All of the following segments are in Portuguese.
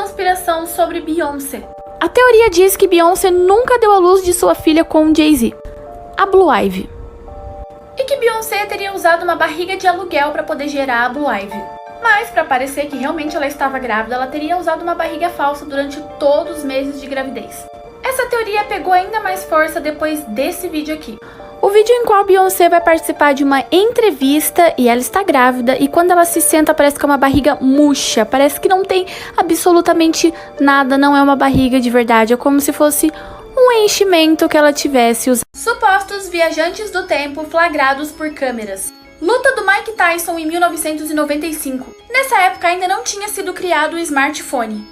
conspiração sobre Beyoncé. A teoria diz que Beyoncé nunca deu à luz de sua filha com Jay-Z, a Blue Ivy. E que Beyoncé teria usado uma barriga de aluguel para poder gerar a Blue Ivy. Mas, para parecer que realmente ela estava grávida, ela teria usado uma barriga falsa durante todos os meses de gravidez. Essa teoria pegou ainda mais força depois desse vídeo aqui. O vídeo em qual Beyoncé vai participar de uma entrevista e ela está grávida, e quando ela se senta parece que é uma barriga murcha, parece que não tem absolutamente nada, não é uma barriga de verdade, é como se fosse um enchimento que ela tivesse usado. Supostos viajantes do tempo flagrados por câmeras. Luta do Mike Tyson em 1995. Nessa época ainda não tinha sido criado o smartphone.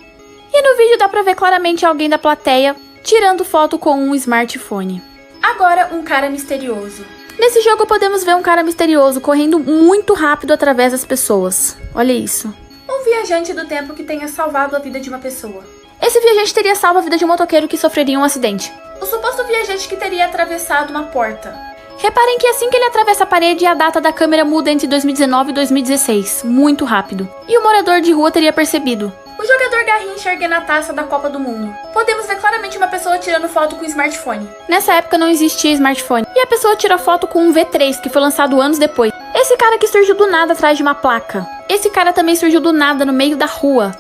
E no vídeo dá pra ver claramente alguém da plateia tirando foto com um smartphone. Agora, um cara misterioso. Nesse jogo podemos ver um cara misterioso correndo muito rápido através das pessoas. Olha isso. Um viajante do tempo que tenha salvado a vida de uma pessoa. Esse viajante teria salvo a vida de um motoqueiro que sofreria um acidente. O suposto viajante que teria atravessado uma porta. Reparem que assim que ele atravessa a parede, a data da câmera muda entre 2019 e 2016. Muito rápido. E o morador de rua teria percebido. O jogador Garrincha erguendo a taça da Copa do Mundo. Podemos ver claramente uma pessoa tirando foto com o smartphone. Nessa época não existia smartphone. E a pessoa tira foto com um V3, que foi lançado anos depois. Esse cara que surgiu do nada atrás de uma placa. Esse cara também surgiu do nada no meio da rua.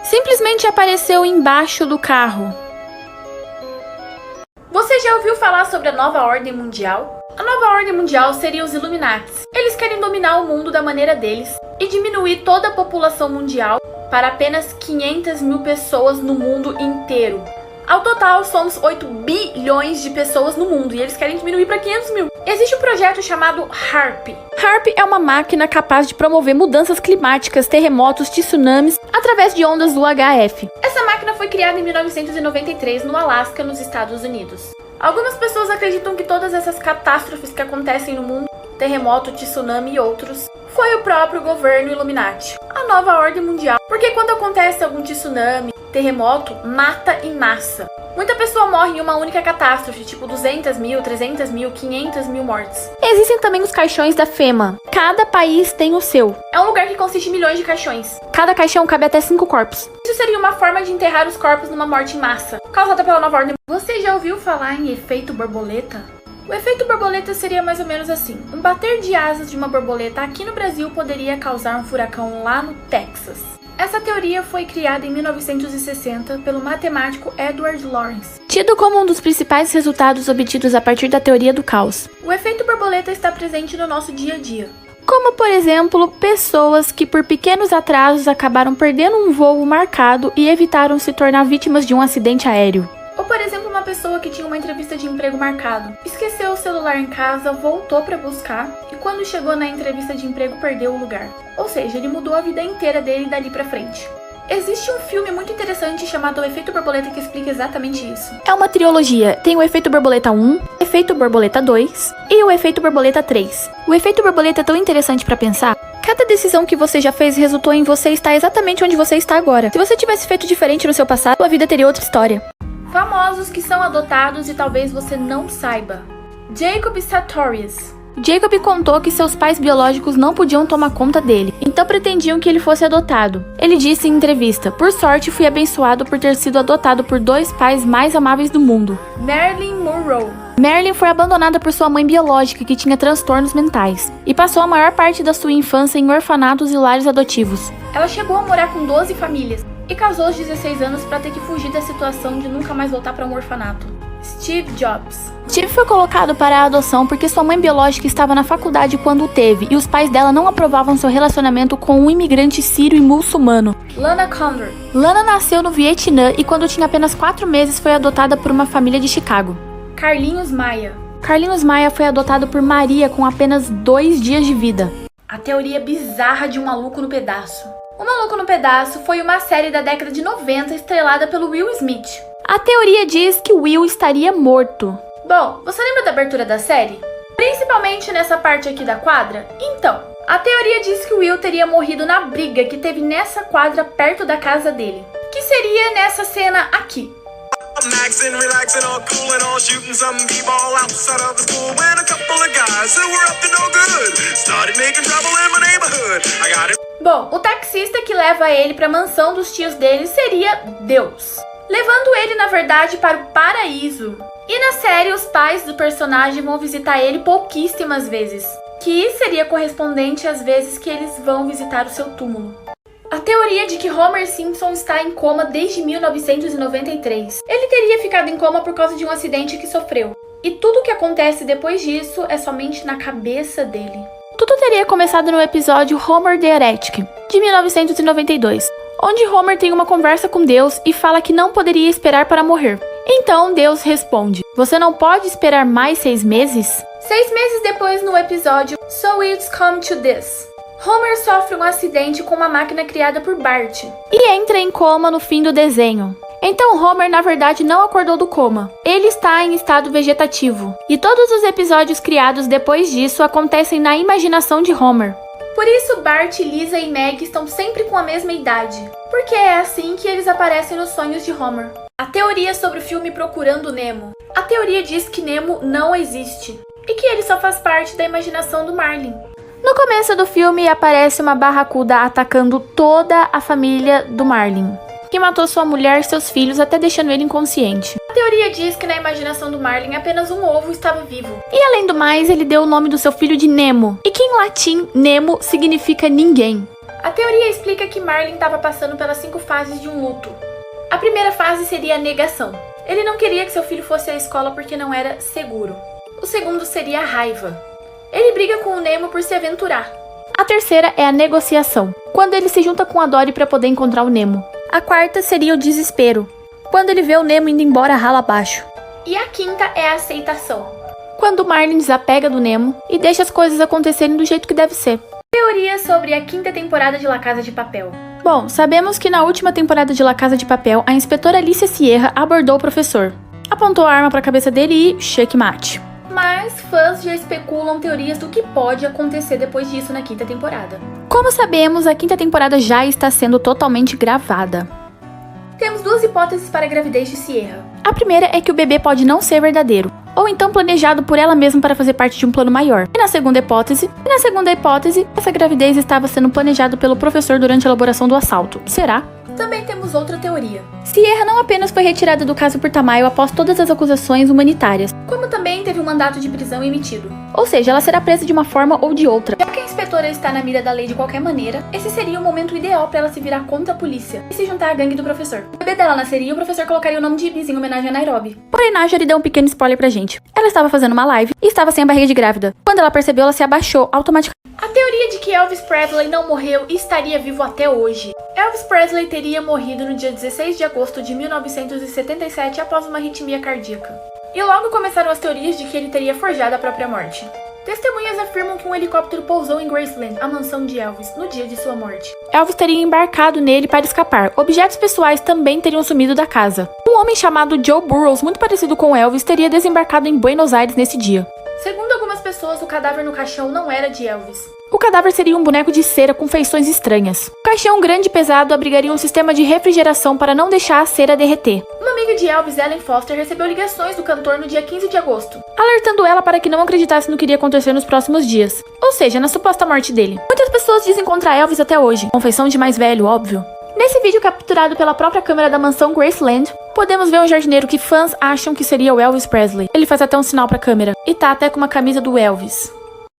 Simplesmente apareceu embaixo do carro. Você já ouviu falar sobre a nova ordem mundial? A nova ordem mundial seria os Illuminates. Eles querem dominar o mundo da maneira deles e diminuir toda a população mundial para apenas 500 mil pessoas no mundo inteiro. Ao total, somos 8 bilhões de pessoas no mundo e eles querem diminuir para 500 mil. Existe um projeto chamado HAARP. HAARP é uma máquina capaz de promover mudanças climáticas, terremotos, tsunamis, através de ondas UHF. Essa máquina foi criada em 1993 no Alasca, nos Estados Unidos. Algumas pessoas acreditam que todas essas catástrofes que acontecem no mundo, terremoto, tsunami e outros, foi o próprio governo Illuminati, a nova ordem mundial. Porque quando acontece algum tsunami, terremoto, mata em massa. Muita pessoa morre em uma única catástrofe, tipo 200 mil, 300 mil, 500 mil mortes. Existem também os caixões da FEMA. Cada país tem o seu. É um lugar que consiste em milhões de caixões. Cada caixão cabe até 5 corpos. Isso seria uma forma de enterrar os corpos numa morte em massa, causada pela nova ordem. Você já ouviu falar em efeito borboleta? O efeito borboleta seria mais ou menos assim. Um bater de asas de uma borboleta aqui no Brasil poderia causar um furacão lá no Texas. Essa teoria foi criada em 1960 pelo matemático Edward Lorenz, tido como um dos principais resultados obtidos a partir da teoria do caos. O efeito borboleta está presente no nosso dia a dia. Como, por exemplo, pessoas que por pequenos atrasos acabaram perdendo um voo marcado e evitaram se tornar vítimas de um acidente aéreo. Ou, por exemplo, uma pessoa que tinha uma entrevista de emprego marcado, esqueceu o celular em casa, voltou para buscar e quando chegou na entrevista de emprego perdeu o lugar. Ou seja, ele mudou a vida inteira dele dali pra frente. Existe um filme muito interessante chamado O Efeito Borboleta que explica exatamente isso. É uma trilogia. Tem o Efeito Borboleta 1, o Efeito Borboleta 2 e o Efeito Borboleta 3. O Efeito Borboleta é tão interessante pra pensar. Cada decisão que você já fez resultou em você estar exatamente onde você está agora. Se você tivesse feito diferente no seu passado, sua vida teria outra história. Famosos que são adotados e talvez você não saiba. Jacob Sartorius. Jacob contou que seus pais biológicos não podiam tomar conta dele, então pretendiam que ele fosse adotado. Ele disse em entrevista: "Por sorte, fui abençoado por ter sido adotado por 2 pais mais amáveis do mundo." Marilyn Monroe. Marilyn foi abandonada por sua mãe biológica, que tinha transtornos mentais, e passou a maior parte da sua infância em orfanatos e lares adotivos. Ela chegou a morar com 12 famílias e casou aos 16 anos para ter que fugir da situação de nunca mais voltar para um orfanato. Steve Jobs. Steve foi colocado para a adoção porque sua mãe biológica estava na faculdade quando o teve, e os pais dela não aprovavam seu relacionamento com um imigrante sírio e muçulmano. Lana Condor. Lana nasceu no Vietnã e quando tinha apenas 4 meses foi adotada por uma família de Chicago. Carlinhos Maia. Carlinhos Maia foi adotado por Maria com apenas 2 dias de vida. A teoria bizarra de Um Maluco no Pedaço. O Maluco no Pedaço foi uma série da década de 90 estrelada pelo Will Smith. A teoria diz que Will estaria morto. Bom, você lembra da abertura da série? Principalmente nessa parte aqui da quadra? Então, a teoria diz que Will teria morrido na briga que teve nessa quadra perto da casa dele. Que seria nessa cena aqui. Maxing, relaxing, all cool and all shooting some b-ball outside of the school when a couple of guys who were up to no good started making trouble in my neighborhood. I got it. Bom, o taxista que leva ele para a mansão dos tios dele seria Deus, levando ele, na verdade, para o paraíso. E na série, os pais do personagem vão visitar ele pouquíssimas vezes, que seria correspondente às vezes que eles vão visitar o seu túmulo. A teoria de que Homer Simpson está em coma desde 1993. Ele teria ficado em coma por causa de um acidente que sofreu. E tudo o que acontece depois disso é somente na cabeça dele. Tudo teria começado no episódio Homer the Heretic, de 1992, onde Homer tem uma conversa com Deus e fala que não poderia esperar para morrer. Então Deus responde: "Você não pode esperar mais 6 meses?" 6 meses depois, no episódio So It's Come to This, Homer sofre um acidente com uma máquina criada por Bart e entra em coma no fim do desenho. Então Homer, na verdade, não acordou do coma. Ele está em estado vegetativo. E todos os episódios criados depois disso acontecem na imaginação de Homer. Por isso, Bart, Lisa e Maggie estão sempre com a mesma idade, porque é assim que eles aparecem nos sonhos de Homer. A teoria sobre o filme Procurando Nemo. A teoria diz que Nemo não existe e que ele só faz parte da imaginação do Marlin. No começo do filme aparece uma barracuda atacando toda a família do Marlin, que matou sua mulher e seus filhos, até deixando ele inconsciente. A teoria diz que na imaginação do Marlin apenas um ovo estava vivo. E além do mais, ele deu o nome do seu filho de Nemo, e que em latim, Nemo significa ninguém. A teoria explica que Marlin estava passando pelas 5 fases de um luto. A primeira fase seria a negação. Ele não queria que seu filho fosse à escola porque não era seguro. O segundo seria a raiva. Ele briga com o Nemo por se aventurar. A terceira é a negociação, quando ele se junta com a Dory para poder encontrar o Nemo. A quarta seria o desespero, quando ele vê o Nemo indo embora rala abaixo. E a quinta é a aceitação, quando o Marlin desapega do Nemo e deixa as coisas acontecerem do jeito que deve ser. Teoria sobre a 5ª temporada de La Casa de Papel. Bom, sabemos que na última temporada de La Casa de Papel, a inspetora Alicia Sierra abordou o professor, apontou a arma para a cabeça dele e checkmate. Mas fãs já especulam teorias do que pode acontecer depois disso na 5ª temporada. Como sabemos, a 5ª temporada já está sendo totalmente gravada. Temos 2 hipóteses para a gravidez de Sierra. A primeira é que o bebê pode não ser verdadeiro, ou então planejado por ela mesma para fazer parte de um plano maior. E na segunda hipótese, essa gravidez estava sendo planejada pelo professor durante a elaboração do assalto. Será? Também temos outra teoria. Sierra não apenas foi retirada do caso por Tamayo após todas as acusações humanitárias, como também teve um mandato de prisão emitido. Ou seja, ela será presa de uma forma ou de outra. Já que a inspetora está na mira da lei de qualquer maneira, esse seria o momento ideal para ela se virar contra a polícia e se juntar à gangue do professor. O bebê dela nasceria e o professor colocaria o nome de Ibis em homenagem a Nairobi. Porém, Naja deu um pequeno spoiler pra gente. Ela estava fazendo uma live e estava sem a barriga de grávida. Quando ela percebeu, ela se abaixou automaticamente. A teoria de que Elvis Presley não morreu e estaria vivo até hoje. Elvis Presley teria morrido no dia 16 de agosto de 1977 após uma arritmia cardíaca. E logo começaram as teorias de que ele teria forjado a própria morte. Testemunhas afirmam que um helicóptero pousou em Graceland, a mansão de Elvis, no dia de sua morte. Elvis teria embarcado nele para escapar. Objetos pessoais também teriam sumido da casa. Um homem chamado Joe Burrows, muito parecido com Elvis, teria desembarcado em Buenos Aires nesse dia. Segundo algumas pessoas, o cadáver no caixão não era de Elvis. O cadáver seria um boneco de cera com feições estranhas. O caixão grande e pesado abrigaria um sistema de refrigeração para não deixar a cera derreter. Uma amiga de Elvis, Ellen Foster, recebeu ligações do cantor no dia 15 de agosto, alertando ela para que não acreditasse no que iria acontecer nos próximos dias. Ou seja, na suposta morte dele. Muitas pessoas dizem contra Elvis até hoje. Confeição de mais velho, óbvio. Nesse vídeo capturado pela própria câmera da mansão Graceland, podemos ver um jardineiro que fãs acham que seria o Elvis Presley. Ele faz até um sinal pra câmera e tá até com uma camisa do Elvis.